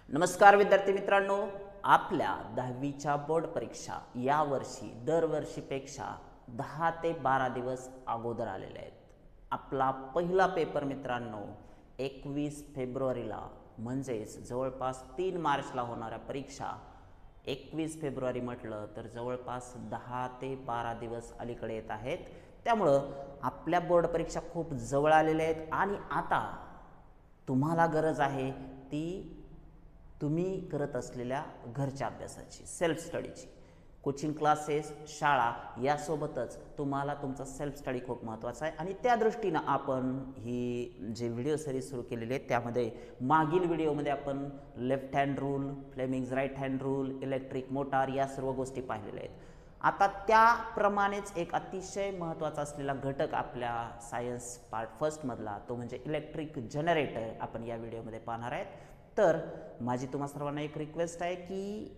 नमस्कार विद्यार्थी मित्रांनो, आपल्या 10वीच्या बोर्ड परीक्षा यावर्षी दरवर्षीपेक्षा 10 ते 12 दिवस अगोदर आलेले आहेत। आपला पहिला पेपर मित्रांनो 21 फेब्रुवारीला म्हणजेच जवळपास 3 मार्चला होणाऱ्या परीक्षा 21 फेब्रुवारी म्हटलं तर जवळपास 10 ते 12 दिवस अलीकडे येत आहेत। त्यामुळं आपल्या बोर्ड परीक्षा खूप जवळ आलेल्या आहेत आणि आता तुम्हाला गरज आहे ती तुम्ही करत असलेल्या घरच्या अभ्यासाची, सेल्फ स्टडीची। कोचिंग क्लासेस, शाळा यासोबतच तुम्हाला तुमचा सेल्फ स्टडी खूप महत्त्वाचा आहे आणि त्या दृष्टीनं आपण ही जे व्हिडिओ सिरीज सुरू केलेली आहे त्यामध्ये मागील व्हिडिओमध्ये आपण left hand rule, Fleming's right hand rule, electric motor या सर्व गोष्टी पाहिलेल्या आहेत। आता त्याप्रमाणेच एक अतिशय महत्त्वाचा असलेला घटक आपल्या सायन्स पार्ट फर्स्टमधला तो म्हणजे इलेक्ट्रिक जनरेटर आपण या व्हिडिओमध्ये पाहणार आहेत। तर माझी तुम्हा सर्वांना एक रिक्वेस्ट आहे की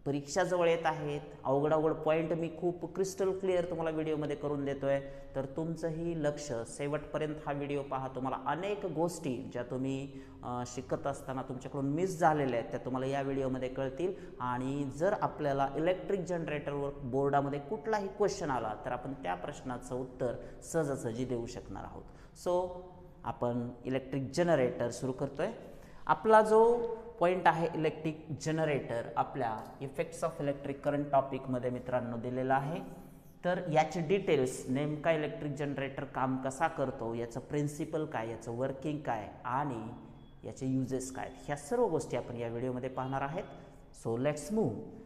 परीक्षा जवळ येत आहेत, अवघड पॉईंट मी खूप क्रिस्टल क्लिअर तुम्हाला व्हिडिओमध्ये करून देतोय, तर तुमचंही लक्ष शेवटपर्यंत हा व्हिडिओ पहा। तुम्हाला अनेक गोष्टी ज्या तुम्ही शिकत असताना तुमच्याकडून मिस झालेल्या आहेत त्या तुम्हाला या व्हिडिओमध्ये कळतील आणि जर आपल्याला इलेक्ट्रिक जनरेटरवर बोर्डामध्ये कुठलाही क्वेश्चन आला तर आपण त्या प्रश्नाचं उत्तर सहजासहजी देऊ शकणार आहोत। सो आपण इलेक्ट्रिक जनरेटर सुरू करतोय। आपला जो पॉइंट आहे इलेक्ट्रिक जनरेटर आपल्या इफेक्ट्स ऑफ इलेक्ट्रिक करंट टॉपिकमध्ये मित्रांनो दिलेला आहे। तर याचे डिटेल्स, नेमका इलेक्ट्रिक जनरेटर काम कसा करतो, याचं प्रिन्सिपल काय, याचं वर्किंग काय आणि याचे युजेस काय, ह्या सर्व गोष्टी आपण या व्हिडिओमध्ये पाहणार आहेत। So let's move.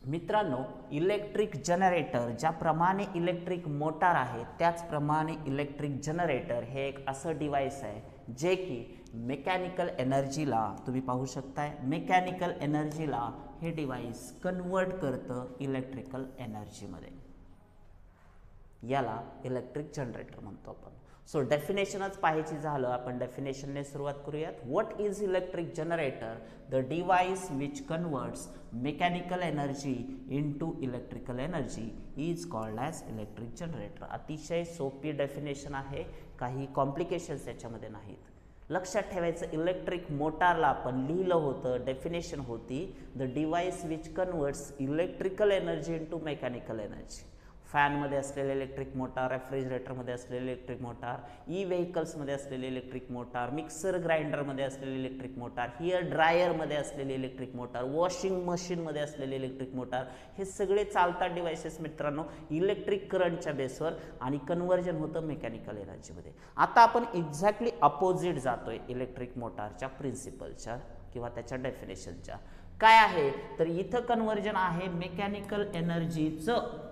मित्रांनो, इलेक्ट्रिक जनरेटर ज्याप्रमाणे इलेक्ट्रिक मोटार आहे त्याचप्रमाणे इलेक्ट्रिक जनरेटर हे एक असं डिव्हाइस आहे जे की मेकॅनिकल एनर्जीला, तुम्ही पाहू शकताय, मेकॅनिकल एनर्जीला हे डिव्हाइस कन्वर्ट करतं इलेक्ट्रिकल एनर्जीमध्ये। याला इलेक्ट्रिक जनरेटर म्हणतो आपण। सो डेफिनेशनच पाहायची झालं, आपण डेफिनेशनने सुरुवात करूयात। What is electric generator? The device which converts mechanical energy into electrical energy is called as electric generator. अतिशय सोपी डेफिनेशन आहे, काही कॉम्प्लिकेशन्स याच्यामध्ये नाहीत। लक्षात ठेवायचं, इलेक्ट्रिक मोटारला आपण लिहिलं होतं, डेफिनेशन होती the device which converts electrical energy into mechanical energy. फॅनमध्ये असलेले इलेक्ट्रिक मोटार, रेफ्रिजरेटरमध्ये असलेले इलेक्ट्रिक मोटार, ई व्हेकल्समध्ये असलेले इलेक्ट्रिक मोटार, मिक्सर ग्राइंडरमध्ये असलेले इलेक्ट्रिक मोटार, हेअर ड्रायरमध्ये असलेले इलेक्ट्रिक मोटार, वॉशिंग मशीनमध्ये असलेले इलेक्ट्रिक मोटार, हे सगळे चालतात डिव्हाइसेस मित्रांनो इलेक्ट्रिक करंटच्या बेसवर आणि कन्व्हर्जन होतं मेकॅनिकल एनर्जीमध्ये। आता आपण एक्झॅक्टली अपोजिट जातोय इलेक्ट्रिक मोटारच्या प्रिन्सिपलच्या किंवा त्याच्या डेफिनेशनच्या। काय आहे तर इथं कन्व्हर्जन आहे मेकॅनिकल एनर्जीचं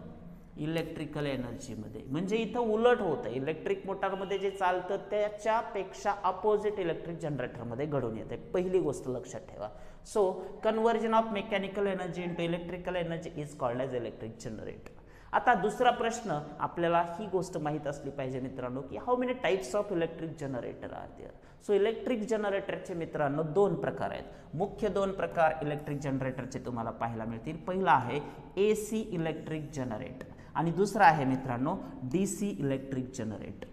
इलेक्ट्रिकल एनर्जीमध्ये, म्हणजे इथं उलट होतं। इलेक्ट्रिक मोटारमध्ये जे चालतं त्याच्यापेक्षा अपोजिट इलेक्ट्रिक जनरेटरमध्ये घडून येते, पहिली गोष्ट लक्षात ठेवा। So conversion of mechanical energy into electrical energy is called as electric generator. आता दुसरा प्रश्न, आपल्याला ही गोष्ट माहीत असली पाहिजे मित्रांनो की how many types of electric generator are there. So electric जनरेटरचे मित्रांनो 2 प्रकार आहेत, मुख्य 2 प्रकार इलेक्ट्रिक जनरेटरचे तुम्हाला पाहायला मिळतील। पहिला आहे AC इलेक्ट्रिक जनरेटर आणि दुसरा आहे मित्रांनो DC electric generator.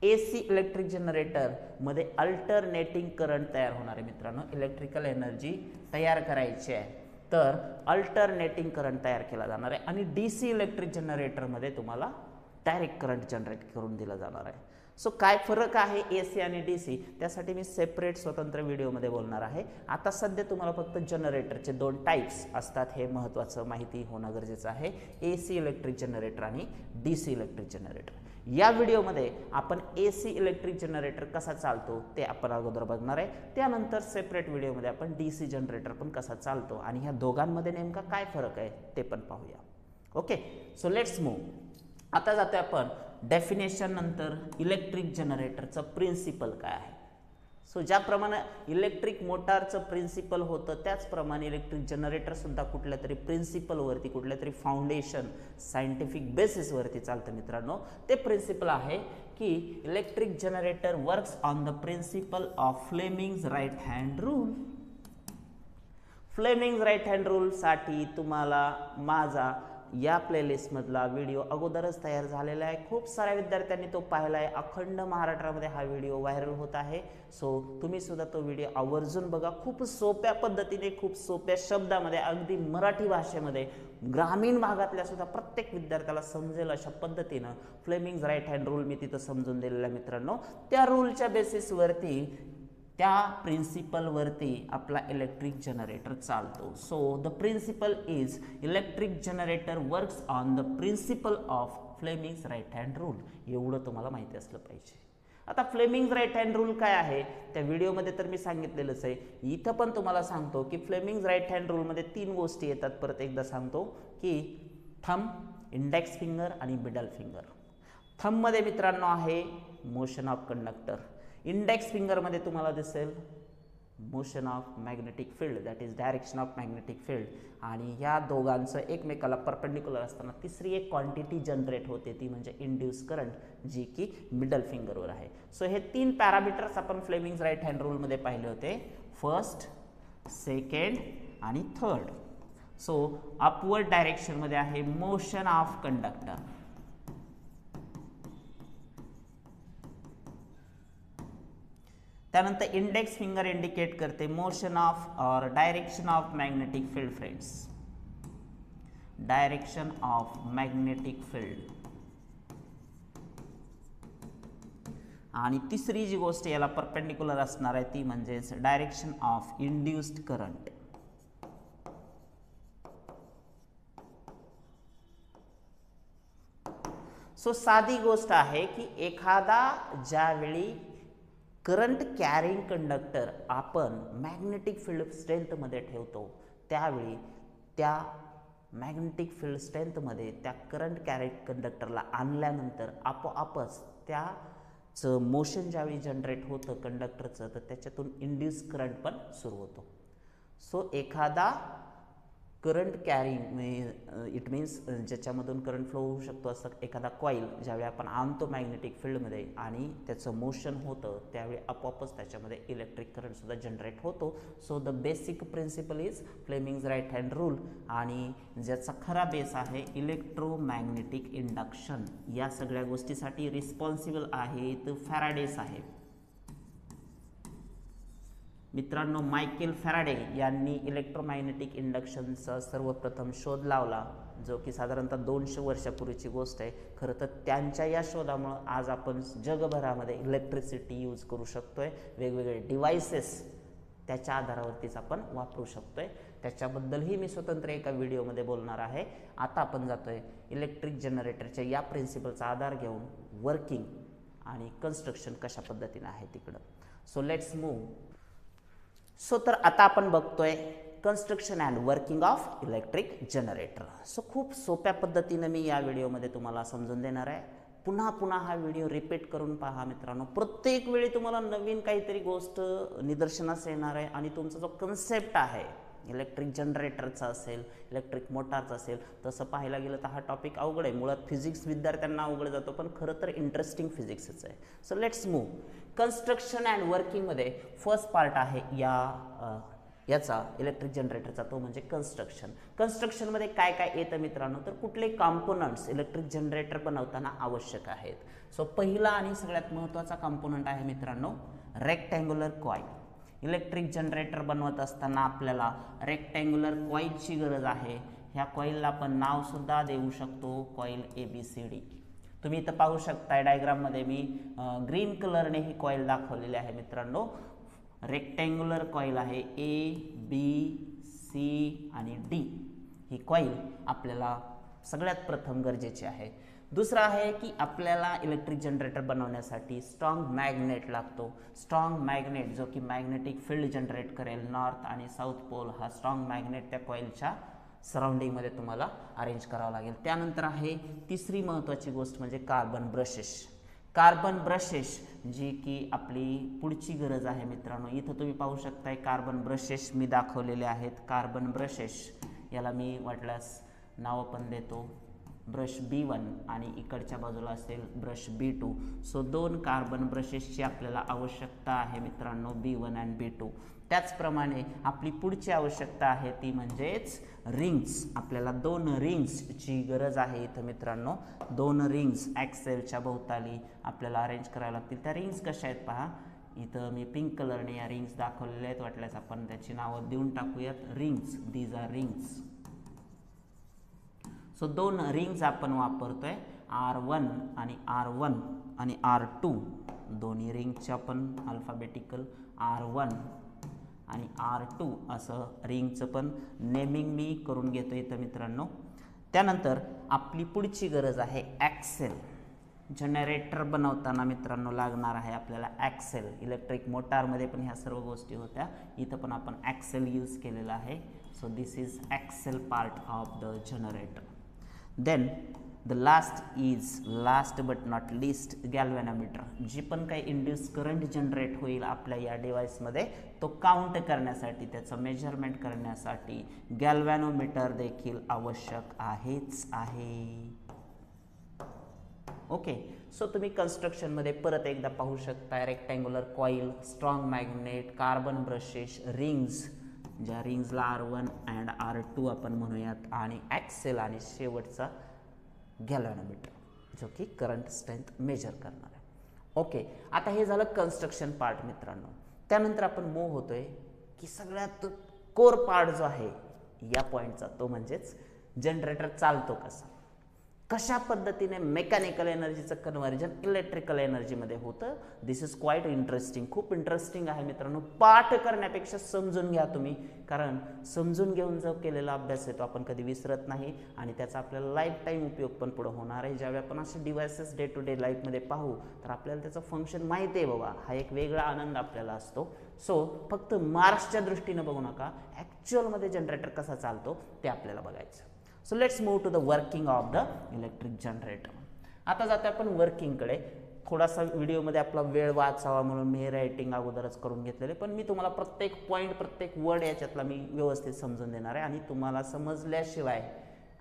AC electric generator मध्ये अल्टरनेटिंग करंट तयार होणार आहे मित्रांनो, इलेक्ट्रिकल एनर्जी तयार करायची आहे तर अल्टरनेटिंग करंट तयार केला जाणार आहे आणि DC इलेक्ट्रिक जनरेटरमध्ये तुम्हाला डायरेक्ट करंट जनरेट करून दिला जाणार आहे। सो काय फरक आहे AC आणि DC त्यासाठी मी सेपरेट स्वतंत्र व्हिडिओमध्ये बोलणार आहे। आता सध्या तुम्हाला फक्त जनरेटरचे 2 टाइप्स असतात हे महत्त्वाचं माहिती होणं गरजेचं आहे, AC इलेक्ट्रिक जनरेटर आणि DC इलेक्ट्रिक जनरेटर। या व्हिडिओमध्ये आपण AC इलेक्ट्रिक जनरेटर कसा चालतो ते आपण अगोदर बघणार आहे, त्यानंतर सेपरेट व्हिडिओमध्ये आपण DC जनरेटर पण कसा चालतो आणि ह्या दोघांमध्ये नेमका काय फरक आहे ते पण पाहूया। Okay, so let's move. आता जातोय आपण डेफिनेशन नंतर इलेक्ट्रिक जनरेटरचं प्रिन्सिपल काय आहे। सो ज्याप्रमाणे इलेक्ट्रिक मोटारचं प्रिन्सिपल होतं त्याचप्रमाणे इलेक्ट्रिक जनरेटर सुद्धा कुठल्या तरी प्रिन्सिपलवरती, कुठल्या तरी फाउंडेशन सायंटिफिक बेसिसवरती चालतं मित्रांनो। ते प्रिन्सिपल आहे की electric generator works on the principle of Fleming's right hand rule. Fleming's right hand rule साठी तुम्हाला माझा या प्लेलिस्टमधला व्हिडिओ अगोदरच तयार झालेला आहे, खूप साऱ्या विद्यार्थ्यांनी तो पाहिला आहे, अखंड महाराष्ट्रामध्ये हा व्हिडिओ व्हायरल होत आहे. सो तुम्ही सुद्धा तो व्हिडिओ आवर्जून बघा. खूप सोप्या पद्धतीने, खूप सोप्या शब्दामध्ये, अगदी मराठी भाषेमध्ये, ग्रामीण भागातल्या सुद्धा प्रत्येक विद्यार्थ्याला समजेल अशा पद्धतीनं फ्लेमिंग्स राईट हँड रूल मी तिथं समजून दिलेला आहे मित्रांनो. त्या रूलच्या बेसिसवरती, त्या प्रिन्सिपलवरती आपला इलेक्ट्रिक जनरेटर चालतो. So the principle is electric generator works on the principle of Fleming's right hand rule. एवढं तुम्हाला माहिती असलं पाहिजे. आता फ्लेमिंग्स राईट हँड रूल काय आहे त्या व्हिडिओमध्ये तर मी सांगितलेलंच आहे. इथं पण तुम्हाला सांगतो की फ्लेमिंग्स राईट हँड रूलमध्ये 3 गोष्टी येतात. परत एकदा सांगतो की थंब, इंडेक्स फिंगर आणि मिडल फिंगर. थंबमध्ये मित्रांनो आहे मोशन ऑफ कंडक्टर. इंडेक्स फिंगरमध्ये तुम्हाला दिसेल motion of magnetic field, that is direction of magnetic field. आणि या दोघांचं एकमेकाला परपेंडिक्युलर असताना तिसरी एक क्वांटिटी जनरेट होते, ती म्हणजे इंड्यूस करंट, जी की मिडल फिंगरवर आहे. सो हे 3 पॅरामीटर्स आपण फ्लेमिंग्स राईट हँड रूलमध्ये पाहिले होते, फर्स्ट, सेकंड आणि थर्ड. सो अपवर्ड डायरेक्शनमध्ये आहे मोशन ऑफ कंडक्टर. त्यानंतर इंडेक्स फिंगर इंडिकेट करते मोशन ऑफ और direction of magnetic field. Friends, direction of magnetic field. आणि तिसरी जी गोष्ट याला परपेंडिक्युलर असणार आहे ती म्हणजेच direction of induced current. So साधी गोष्ट आहे की एखादा ज्यावेळी करंट कॅरिंग कंडक्टर आपण मॅग्नेटिक फील्ड स्ट्रेंथमध्ये ठेवतो, त्यावेळी त्या मॅग्नेटिक फील्ड स्ट्रेंथमध्ये त्या करंट कॅरिंग कंडक्टरला आणल्यानंतर आपोआपच त्याचं मोशन ज्यावेळी जनरेट होतं कंडक्टरचं, तर त्याच्यातून इंड्यूस करंट पण सुरू होतो. सो एखादा करंट कॅरिंग इट मीन्स ज्याच्यामधून करंट फ्लो होऊ शकतो असं एखादा कॉईल ज्यावेळी आपण आणतो मॅग्नेटिक फील्डमध्ये आणि त्याचं मोशन होतं, त्यावेळी आपोआपच त्याच्यामध्ये इलेक्ट्रिक करंटसुद्धा जनरेट होतो. So the basic principle is Fleming's right hand rule. आणि ज्याचा खरा बेस आहे इलेक्ट्रोमॅग्नेटिक इंडक्शन. या सगळ्या गोष्टीसाठी रिस्पॉन्सिबल आहेत फॅराडेस आहे. मित्रांनो, मायकेल फॅराडे यांनी इलेक्ट्रोमॅग्नेटिक इंडक्शनचा सर्वप्रथम शोध लावला, जो की साधारणतः 200 वर्षापूर्वीची गोष्ट आहे. खरं तर त्यांच्या या शोधामुळं आज आपण जगभरामध्ये इलेक्ट्रिसिटी यूज करू शकतोय. वेगवेगळे डिव्हायसेस त्याच्या आधारावरतीच आपण वापरू शकतोय. त्याच्याबद्दलही मी स्वतंत्र एका व्हिडिओमध्ये बोलणार आहे. आता आपण जातोय इलेक्ट्रिक जनरेटरच्या या प्रिन्सिपलचा आधार घेऊन वर्किंग आणि कन्स्ट्रक्शन कशा पद्धतीने आहे तिकडं. So let's move. सो तर आता आपण बघतोय construction and working of electric generator. So खूप सोप्या पद्धतीने मी या व्हिडिओमध्ये तुम्हाला समजून देणार आहे. पुन्हा पुन्हा हा व्हिडिओ रिपीट करून पहा मित्रांनो. प्रत्येक वेळी तुम्हाला नवीन काहीतरी गोष्ट निदर्शनास येणार आहे आणि तुमचा जो कन्सेप्ट आहे इलेक्ट्रिक जनरेटरचा असेल, इलेक्ट्रिक मोटारचा असेल, तसं पाहायला गेलं तर हा टॉपिक अवघड आहे. मुळात फिजिक्स विद्यार्थ्यांना अवघड जातो, पण खरं तर इंटरेस्टिंग फिजिक्सच आहे. So let's move. Construction and वर्किंगमध्ये फर्स्ट पार्ट आहे याचा इलेक्ट्रिक जनरेटरचा, तो म्हणजे कन्स्ट्रक्शन. कन्स्ट्रक्शनमध्ये काय काय येतं मित्रांनो, तर कुठले कॉम्पोनंट्स इलेक्ट्रिक जनरेटर बनवताना आवश्यक आहेत. सो पहिला आणि सगळ्यात महत्त्वाचा कॉम्पोनंट आहे मित्रांनो रेक्टँग्युलर कॉईल. इलेक्ट्रिक जनरेटर बनवत असताना आपल्याला रेक्टँग्युलर कॉईलची गरज आहे. ह्या कॉईलला आपण नावसुद्धा देऊ शकतो कॉईल ABCD. तुम्ही इथं पाहू शकताय डायग्राममध्ये मी ग्रीन कलरने ही कॉईल दाखवलेली आहे मित्रांनो. रेक्टँग्युलर कॉईल आहे ABC आणि D. ही कॉईल आपल्याला सगळ्यात प्रथम गरजेची आहे. दुसरा आहे की आपल्याला इलेक्ट्रिक जनरेटर बनवण्यासाठी स्ट्रॉंग मॅग्नेट लागतो. स्ट्रॉंग मॅग्नेट जो की मॅग्नेटिक फील्ड जनरेट करेल. नॉर्थ आणि साऊथ पोल हा स्ट्रॉंग मॅग्नेट त्या कॉईलच्या सराउंडिंगमध्ये तुम्हाला अरेंज करावं लागेल. त्यानंतर आहे तिसरी महत्त्वाची गोष्ट म्हणजे कार्बन ब्रशेस. कार्बन ब्रशेस जी की आपली पुढची गरज आहे मित्रांनो. इथं तुम्ही पाहू शकताय कार्बन ब्रशेस मी दाखवलेले आहेत. कार्बन ब्रशेस याला मी वाटल्यास नाव पण देतो ब्रश B1 आणि इकडच्या बाजूला असेल ब्रश B2. सो 2 कार्बन ब्रशेसची आपल्याला आवश्यकता आहे मित्रांनो, B1 आणि B2. त्याचप्रमाणे आपली पुढची आवश्यकता आहे ती म्हणजेच रिंग्स. आपल्याला 2 रिंग्सची गरज आहे इथं मित्रांनो. 2 रिंग्स ॲक्सेलच्या भोवताली आपल्याला अरेंज कराव्या लागतील. त्या रिंग्स कशा आहेत पहा, इथं मी पिंक कलरने या रिंग्स दाखवलेल्या आहेत. वाटल्यास आपण त्याची नावं देऊन टाकूयात rings. These are rings. So 2 rings आपण वापरतोय, R1 आणि R1 आणि R2. दोन्ही रिंगचे आपण अल्फाबेटिकल R1 आणि R2 असं रिंगचं पण नेमिंग मी करून घेतो इथं मित्रांनो. त्यानंतर आपली पुढची गरज आहे ॲक्सेल. जनरेटर बनवताना मित्रांनो लागणार आहे आपल्याला ॲक्सेल. इलेक्ट्रिक मोटारमध्ये पण ह्या सर्व गोष्टी होत्या, इथं पण आपण ॲक्सेल यूज केलेला आहे. So this is axle part of the generator. Then the last but not least galvanometer. जी पण काही इंड्यूस करंट जनरेट होईल आपल्या या डिव्हाइसमध्ये तो काउंट करण्यासाठी, त्याचं मेजरमेंट करण्यासाठी गॅल्व्हॅनोमीटर देखील आवश्यक आहे. ओके. सो तुम्ही कन्स्ट्रक्शनमध्ये परत एकदा पाहू शकता, rectangular coil, strong magnet, carbon brushes, rings, ज्या रिंग्सला R1 अँड R2 आपण म्हणूयात, आणि ॲक्सेल आणि शेवटचा गॅल्व्हॅनोमीटर जो की करंट स्ट्रेंथ मेजर करणार आहे. ओके. आता हे झालं कन्स्ट्रक्शन पार्ट मित्रांनो. त्यानंतर आपण मूव्ह होतोय की सगळ्यात कोर पार्ट जो आहे या पॉईंटचा, तो म्हणजेच जनरेटर चालतो कशा पद्धतीने मेकॅनिकल एनर्जीचं कन्व्हर्जन इलेक्ट्रिकल एनर्जीमध्ये होतं. दिस इज क्वाईट इंटरेस्टिंग. खूप इंटरेस्टिंग आहे मित्रांनो. पाठ करण्यापेक्षा समजून घ्या तुम्ही, कारण समजून घेऊन जो केलेला अभ्यास आहे तो आपण कधी विसरत नाही आणि त्याचा आपल्याला लाईफ टाईम उपयोग पण पुढे होणार आहे. ज्यावेळी आपण असे डिव्हायसेस डे टू डे लाईफमध्ये पाहू तर आपल्याला त्याचं फंक्शन माहिती आहे बाबा, हा एक वेगळा आनंद आपल्याला असतो. सो फक्त मार्क्सच्या दृष्टीने बघू नका, ॲक्च्युअलमध्ये जनरेटर कसा चालतो ते आपल्याला बघायचं. So let's move to the working of the electric generator. आता जातो आपण वर्किंगकडे. थोडासा व्हिडिओमध्ये आपला वेळ वाचावा म्हणून मी हे रायटिंग अगोदरच करून घेतलेले, पण मी तुम्हाला प्रत्येक पॉईंट, प्रत्येक वर्ड याच्यातला मी व्यवस्थित समजून देणार आहे आणि तुम्हाला समजल्याशिवाय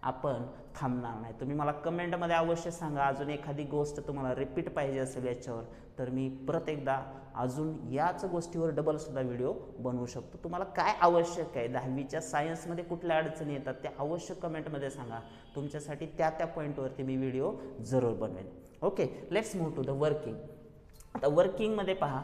आपण थांबणार नाही. तुम्ही मला कमेंटमध्ये अवश्य सांगा, अजून एखादी गोष्ट तुम्हाला रिपीट पाहिजे असेल याच्यावर, तर मी परत एकदा अजून याच गोष्टीवर डबलसुद्धा व्हिडिओ बनवू शकतो. तुम्हाला काय आवश्यक आहे, 10वीच्या सायन्समध्ये कुठल्या अडचणी येतात ते अवश्य कमेंटमध्ये सांगा. तुमच्यासाठी त्या पॉईंटवरती मी व्हिडिओ जरूर बनवेन. Okay. Let's move to the working. आता वर्किंगमध्ये पहा,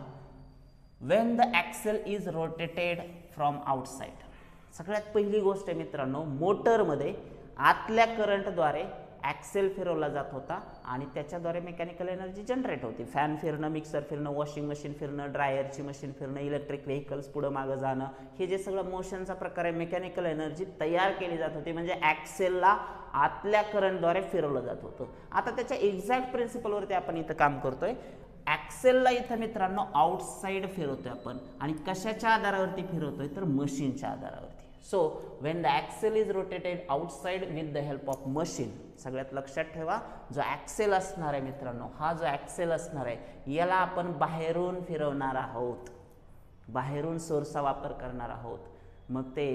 when the axle is rotated from outside. सगळ्यात पहिली गोष्ट आहे मित्रांनो, मोटरमध्ये आतल्या करंटद्वारे ॲक्सेल फिरवला जात होता आणि त्याच्याद्वारे मेकॅनिकल एनर्जी जनरेट होती. फॅन फिरणं, मिक्सर फिरणं, वॉशिंग मशीन फिरणं, ड्रायरची मशीन फिरणं, इलेक्ट्रिक व्हेकल्स पुढं मागं जाणं, हे जे सगळं मोशनचा प्रकार आहे, मेकॅनिकल एनर्जी तयार केली जात होती. म्हणजे ॲक्सेलला आतल्या करंटद्वारे फिरवलं जात होतं. आता त्याच्या एक्झॅक्ट प्रिन्सिपलवरती आपण इथं काम करतोय. ॲक्सेलला इथं मित्रांनो आउटसाइड फिरवतोय आपण, आणि कशाच्या आधारावरती फिरवतोय तर मशीनच्या आधारावरती. So when the axle is rotated outside with the help of machine. सगळ्यात लक्षात ठेवा, जो ॲक्सेल असणार आहे मित्रांनो, हा जो ॲक्सेल असणार आहे याला आपण बाहेरून फिरवणार आहोत, बाहेरून सोर्सचा वापर करणार आहोत. मग ते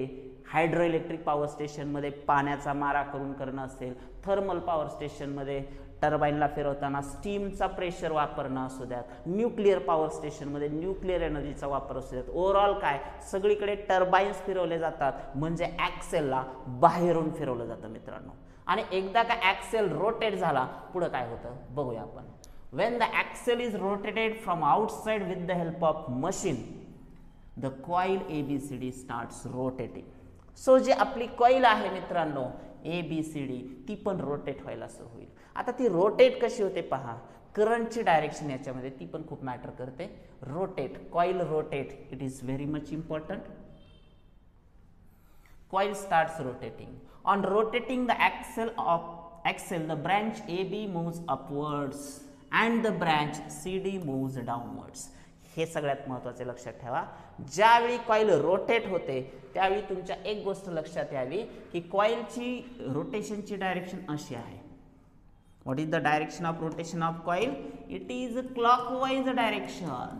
हायड्रो इलेक्ट्रिक पॉवर स्टेशनमध्ये पाण्याचा मारा करून करणं असेल, थर्मल पॉवर स्टेशनमध्ये टर्बाईनला फिरवताना स्टीमचा प्रेशर वापरणं असू द्यात, न्यूक्लिअर पॉवर स्टेशनमध्ये न्यूक्लिअर एनर्जीचा वापर असू द्यात. ओव्हरऑल काय, सगळीकडे टर्बाईन्स फिरवले जातात, म्हणजे ॲक्सेलला बाहेरून फिरवलं जातं मित्रांनो. आणि एकदा का ॲक्सेल रोटेट झाला, पुढं काय होतं बघूया आपण. When the axle is rotated from outside with the help of machine, the coil ABCD starts rotating. So जी आपली कॉईल आहे मित्रांनो ABCD, ती पण रोटेट व्हायला सुरू होईल. आता ती रोटेट कशी होते पहा, करंटची डायरेक्शन याच्यामध्ये ती पण खूप मॅटर करते. Rotate, coil rotate, it is very much important. Coil starts rotating. On rotating the axle, the branch AB moves upwards and the branch CD moves downwards. हे सगळ्यात महत्त्वाचे लक्षात ठेवा. ज्यावेळी कॉईल रोटेट होते त्यावेळी तुमच्या एक गोष्ट लक्षात यावी की कॉईलची रोटेशनची डायरेक्शन अशी आहे. What is the direction of rotation of coil? It is clockwise direction.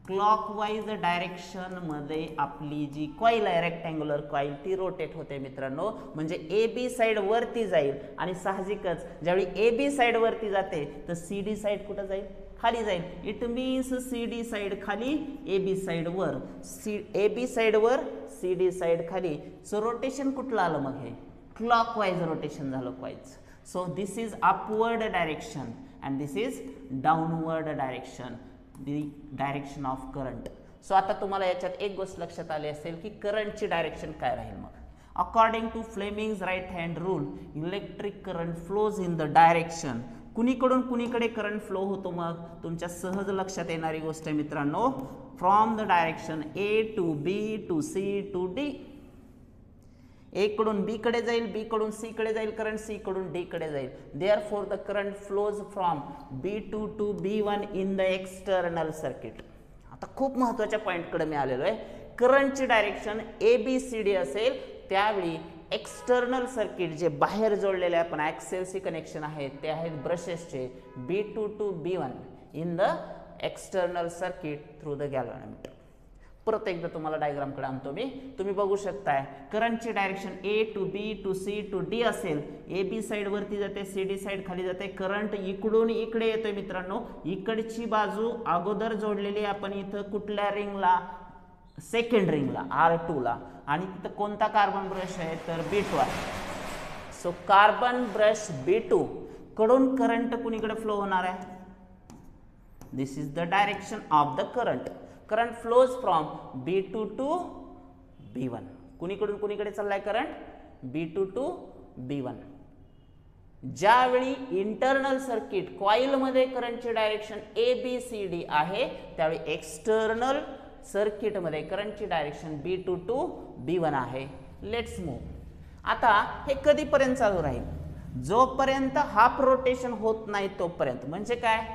Clockwise direction मध्ये आपली जी कॉईल आहे रेक्टँग्युलर कॉईल ती रोटेट होते मित्रांनो. म्हणजे ए बी साइड वरती जाईल आणि साहजिकच ज्यावेळी ए बी साइड वरती जाते तर सी डी साइड कुठं जाईल, खाली जाईल. It means C D side खाली, ए बी साइड वर, ए बी साइड वर, सी डी साइड खाली. सो रोटेशन कुठलं आलं मग, हे क्लॉकवाईज रोटेशन झालं कॉईलच. So this is upward direction and this is downward direction, the direction of current. So आता तुम्हाला याच्यात एक गोष्ट लक्षात आली असेल की करंटची डायरेक्शन काय राहील. मग according to Fleming's right hand rule electric current flows in the direction, कुणीकडून कुणीकडे करंट फ्लो होतो. मग तुमच्या सहज लक्षात येणारी गोष्ट आहे मित्रांनो, from the direction A to B to C to D. A कडून बी कडे जाईल, बी कडून सी कडे जाईल करंट, सी कडून डी कडे जाईल. Therefore the current flows from B2 to B1 in the external circuit. आता खूप महत्त्वाच्या पॉईंटकडे मी आलेलो आहे. करंटची डायरेक्शन ABCD असेल त्यावेळी एक्सटर्नल सर्किट जे बाहेर जोडलेले आपण ॲक्सेलसी कनेक्शन आहेत ते आहेत ब्रशेसचे B2 to B1 in the external circuit through the galvanometer. परत एकदा तुम्हाला डायग्रामकडे आणतो मी, तुम्ही बघू शकताय करंटची direction A to B to C to D असेल. ए बी साइड वरती जाते, सी डी साइड खाली जाते. करंट इकडून इकडे येतोय मित्रांनो. इकडची बाजू अगोदर जोडलेली आपण इथं कुठल्या रिंगला, सेकंड रिंगला R2 ला, आणि तिथं कोणता कार्बन ब्रश आहे तर B2 आहे. सो कार्बन ब्रश B2 कडून करंट कुणीकडे फ्लो होणार आहे, this is the direction of the current. Current flows from B2 to B1. कुणीकडून कुणीकडे चाललाय करंट, B2 टू B1. ज्यावेळी इंटरनल सर्किट कॉईल मध्ये करंटची डायरेक्शन ABCD आहे त्यावेळी एक्सटर्नल सर्किट मध्ये करंटची डायरेक्शन B2 टू B1 आहे. Let's move. आता हे कधीपर्यंत चालू राहील, जोपर्यंत हाफ रोटेशन होत नाही तोपर्यंत. म्हणजे काय,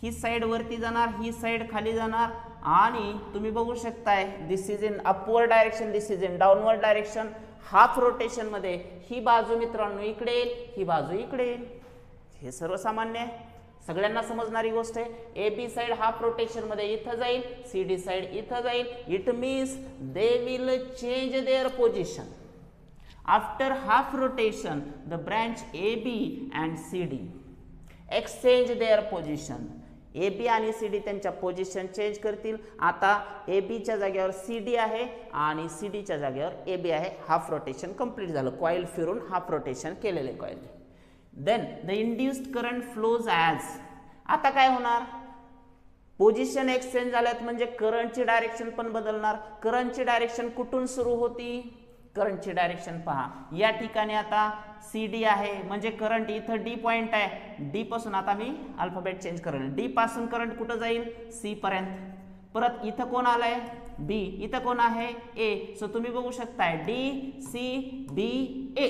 ही साइड वरती जाणार, ही साइड खाली जाणार, आणि तुम्ही बघू शकताय this is in upward direction, this is in downward direction. Half rotation मध्ये ही बाजू मित्रांनो इकडे येईल, ही बाजू इकडे येईल. हे सर्वसामान्य आहे, सगळ्यांना समजणारी गोष्ट आहे. A B side half rotation मध्ये इथं जाईल, सी डी साइड इथं जाईल. It means they will change their position. After half rotation the branch A B and C D exchange their position. A B आणि सी डी त्यांच्या position change करतील. आता ए बीच्या जागेवर सी डी आहे आणि सी डीच्या जागेवर ए बी आहे. हाफ रोटेशन कंप्लीट झालं, कॉईल फिरून हाफ रोटेशन केलेले coil. Then the induced current flows as. आता काय होणार, पोझिशन एक्सचेंज झाल्यात म्हणजे करंटची डायरेक्शन पण बदलणार. करंटची डायरेक्शन कुठून सुरू होती, करंटची डायरेक्शन पहा, या ठिकाणी आता सी डी आहे म्हणजे करंट इथं डी पॉइंट आहे. डी पासून आता मी अल्फाबेट चेंज करेल. डी पासून करंट कुठं जाईल, सी पर्यंत. परत इथं कोण आलंय, बी. इथं कोण आहे, ए. सो तुम्ही बघू शकताय डी सी बी ए.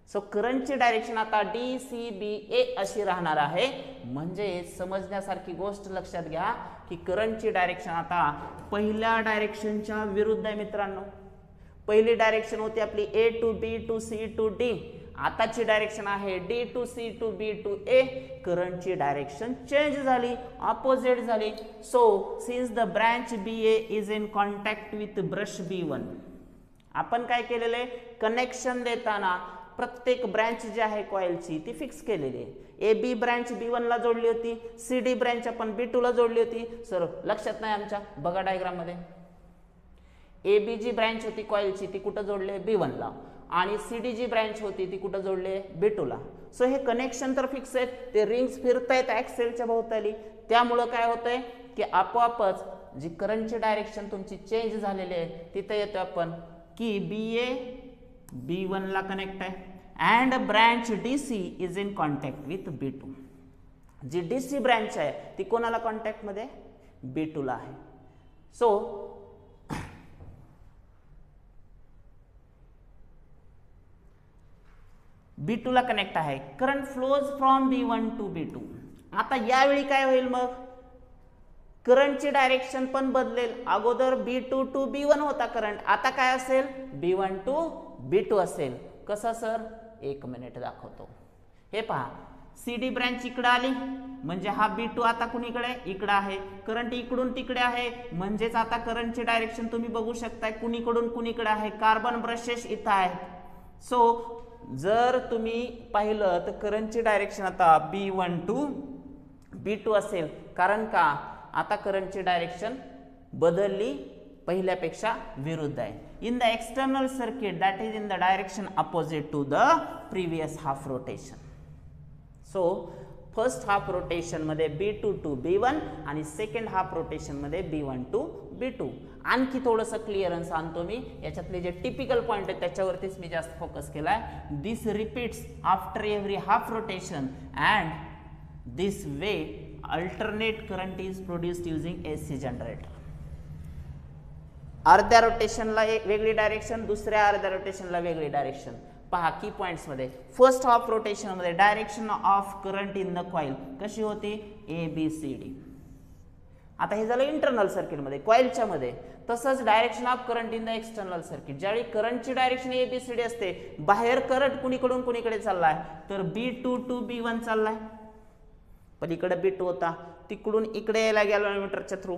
सो करंटची डायरेक्शन आता डी सी बी ए अशी राहणार आहे. म्हणजे समजण्यासारखी गोष्ट लक्षात घ्या की करंटची डायरेक्शन आता पहिल्या डायरेक्शनच्या विरुद्ध आहे मित्रांनो. पहिली डायरेक्शन होती आपली A to B to C to D. आताची डायरेक्शन आहे D to C to B to A. करंटची डायरेक्शन चेंज झाली, ऑपोजिट झाली. So since the branch B A is in contact with brush B1, आपण काय केलेलं आहे, कनेक्शन देताना प्रत्येक ब्रँच जी आहे कॉइलची ती फिक्स केलेली आहे. ए बी ब्रँच B1 ला जोडली होती, सी डी ब्रँच आपण B2 ला जोडली होती. सर लक्षात नाही आमच्या, बघा डायग्राम मध्ये. ए बी जी ब्रँच होती कॉइलची ती कुठं जोडले, B1 ला, आणि सी डी जी ब्रँच होती ती कुठं जोडले, B2 ला. सो हे कनेक्शन तर फिक्स आहेत, ते रिंग्स फिरतायत ॲक्सेलच्या भोवताली. त्यामुळं काय होतंय की आपोआपच जी करंटची डायरेक्शन तुमची चेंज झालेली आहे तिथे येतो आपण की BA B1 ला कनेक्ट आहे and branch DC is in contact with B2. जी DC ब्रँच आहे ती कोणाला कॉन्टॅक्ट मध्ये, B2 ला आहे. सो B2 ला कनेक्ट आहे. Current flows from B1 to B2. आता यावेळी काय होईल मग, करंटची डायरेक्शन पण बदलेल. अगोदर B2 टू B1 होता करंट, आता काय असेल, B1 टू B2 असेल. कसं सर, एक मिनिट दाखवतो. हे पहा, सी डी ब्रँच इकडे आली म्हणजे हा B2 आता कुणीकडे इकडे आहे, करंट इकडून तिकडे आहे म्हणजेच आता करंटची डायरेक्शन तुम्ही बघू शकताय कुणीकडून कुणीकडे आहे, कार्बन ब्रशेस इथं आहेत. सो जर तुम्ही पाहिलं तर करंटची डायरेक्शन आता B1 टू B2 असेल, कारण का आता करंटची डायरेक्शन बदलली, पहिल्यापेक्षा विरुद्ध आहे. In the external circuit that is in the direction opposite to the previous half rotation. So first half rotation मध्ये B2 टू B1 आणि सेकंड हाफ रोटेशन मध्ये B1 टू B2. आणखी थोडंसं क्लिअरन्स आणतो मी, याच्यातले जे टिपिकल पॉइंट आहेत त्याच्यावरतीच मी जास्त फोकस केलाय. This repeats after every half rotation and this way alternate current is produced using AC generator. अर्ध्या रोटेशनला एक वेगळी डायरेक्शन, दुसऱ्या अर्ध्या रोटेशनला वेगळी डायरेक्शन. पहा की पॉइंट्स मध्ये फर्स्ट हाफ रोटेशन मध्ये direction of current in the coil कशी होती, ABCD. आता हे झालं इंटरनल सर्किट मध्ये, कॉइलच्या मध्ये. तसंच direction of current in the external circuit, ज्यावेळी करंटची डायरेक्शन ABCD असते, बाहेर करंट कुणीकडून कुणीकडे चाललाय तर B2 टू B1 चाललाय. पलीकडे B2 होता, तिकडून इकडे यायला गॅल्व्हनोमीटरच्या थ्रू.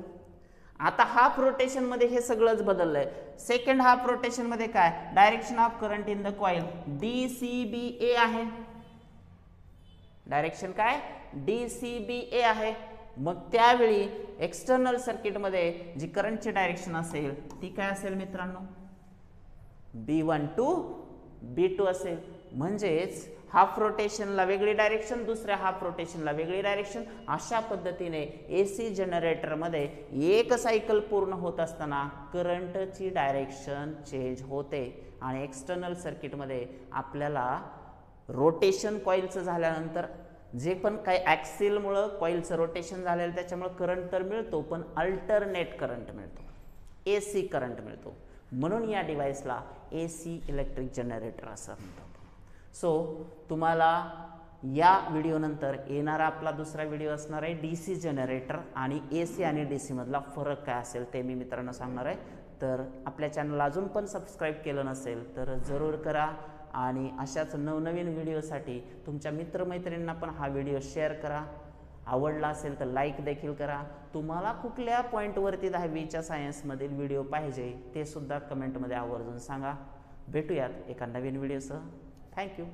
आता हाफ रोटेशन मध्ये हे सगळंच बदललंय. सेकंड हाफ रोटेशन मध्ये काय, direction of current in the coil DCBA आहे. डायरेक्शन काय DCBA आहे. मग त्यावेळी एक्सटर्नल सर्किट मध्ये जी करंटची डायरेक्शन असेल ती काय असेल मित्रांनो, B1 टू B2 असेल. म्हणजेच हाफ रोटेशनला वेगळी डायरेक्शन, दुसऱ्या हाफ रोटेशनला वेगळी डायरेक्शन. अशा पद्धतीने AC जनरेटर मध्ये एक सायकल पूर्ण होत असताना करंटची डायरेक्शन चेंज होते. आणि एक्सटर्नल सर्किट मध्ये आपल्याला रोटेशन कॉइलचं झाल्यानंतर जे पण काही ॲक्सिलमुळं कॉइलचं रोटेशन झालेलं त्याच्यामुळे करंट तर मिळतो, पण अल्टरनेट करंट मिळतो, AC करंट मिळतो. म्हणून या डिव्हाइसला AC इलेक्ट्रिक जनरेटर असं म्हणतात. सो तुम्हाला या व्हिडिओनंतर येणारा आपला दुसरा व्हिडिओ असणार आहे DC जनरेटर आणि AC आणि DC मधला फरक काय असेल ते मी मित्रांनो सांगणार आहे. तर आपल्या चॅनलला अजून पण सबस्क्राईब केलं नसेल तर जरूर करा आणि अशाच नवनवीन व्हिडिओसाठी तुमच्या मित्रमैत्रिणींना पण हा व्हिडिओ शेअर करा. आवडला असेल तर लाईक देखील करा. तुम्हाला कुठल्या पॉईंटवरती 10वीच्या सायन्समधील व्हिडिओ पाहिजे ते सुद्धा कमेंटमध्ये आवर्जून सांगा. भेटूयात एका नवीन व्हिडिओसह. थँक्यू.